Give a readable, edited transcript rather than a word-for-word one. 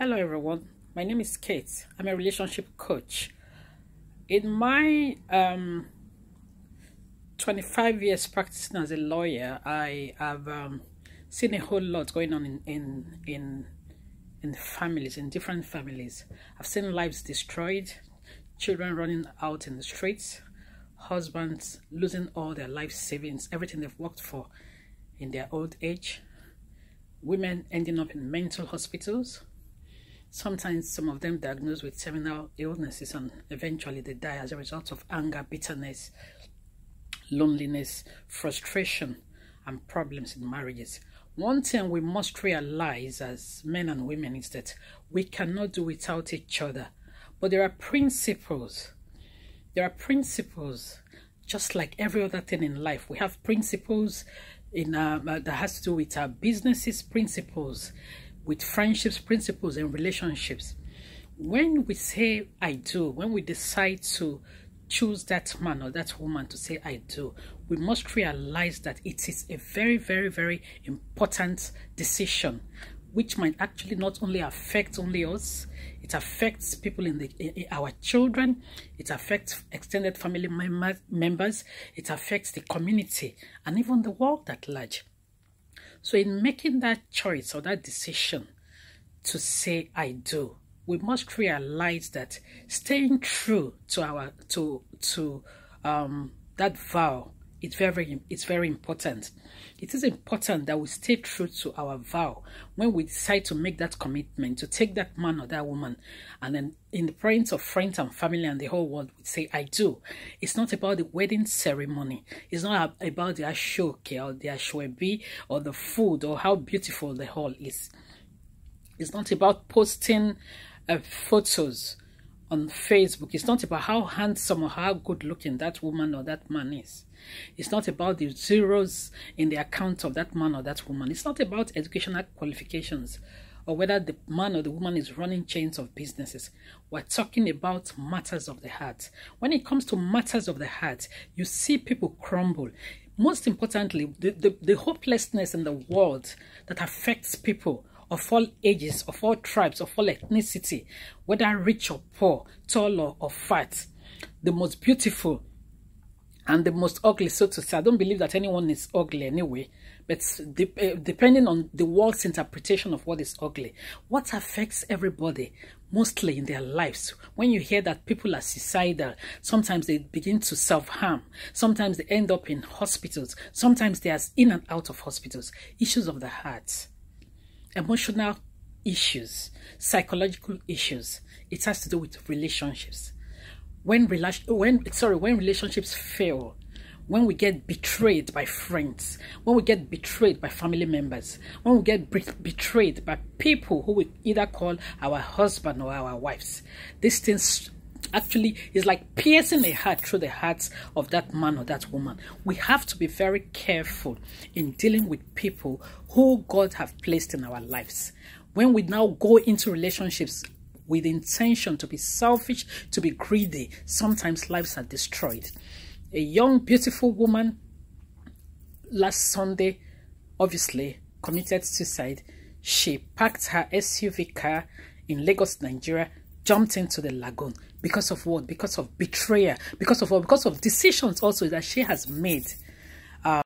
Hello everyone, my name is Kate. I'm a relationship coach. In my 25 years practicing as a lawyer, I have seen a whole lot going on in families, in different families. I've seen lives destroyed, children running out in the streets, husbands losing all their life savings, everything they've worked for in their old age, women ending up in mental hospitals. Sometimes some of them diagnosed with terminal illnesses and eventually they die as a result of anger, bitterness, loneliness, frustration, and problems in marriages. One thing we must realize as men and women is that we cannot do without each other. But there are principles. There are principles. Just like every other thing in life, we have principles that has to do with our businesses, principles with friendships, principles, and relationships. When we say I do, when we decide to choose that man or that woman to say I do, we must realize that it is a very, very, very important decision, which might actually not only affect only us, it affects people in our children, it affects extended family members, it affects the community, and even the world at large. So in making that choice or that decision to say I do, we must realize that staying true to that vow, it's very important. It is important that we stay true to our vow when we decide to make that commitment, to take that man or that woman, and then in the presence of friends and family and the whole world, we say I do. It's not about the wedding ceremony. It's not about the ashoke or the ashwebi or the food or how beautiful the hall is. It's not about posting photos on Facebook. It's not about how handsome or how good looking that woman or that man is. It's not about the zeros in the account of that man or that woman. It's not about educational qualifications or whether the man or the woman is running chains of businesses. We're talking about matters of the heart. When it comes to matters of the heart, you see people crumble. Most importantly, the hopelessness in the world that affects people of all ages, of all tribes, of all ethnicity, whether rich or poor, tall or fat, the most beautiful and the most ugly, so to say. I don't believe that anyone is ugly anyway, but depending on the world's interpretation of what is ugly, what affects everybody mostly in their lives, when you hear that people are suicidal, sometimes they begin to self-harm, sometimes they end up in hospitals, sometimes they are in and out of hospitals, issues of the heart, emotional issues, psychological issues. It has to do with relationships. When relationships fail, when we get betrayed by friends, when we get betrayed by family members, when we get betrayed by people who we either call our husband or our wives, these things actually is like piercing a heart through the hearts of that man or that woman. We have to be very careful in dealing with people who God have placed in our lives. When we now go into relationships with intention to be selfish, to be greedy, sometimes lives are destroyed. A young, beautiful woman last Sunday, obviously, committed suicide. She parked her SUV car in Lagos, Nigeria, jumped into the lagoon. Because of what? Because of betrayal. Because of what? Because of decisions also that she has made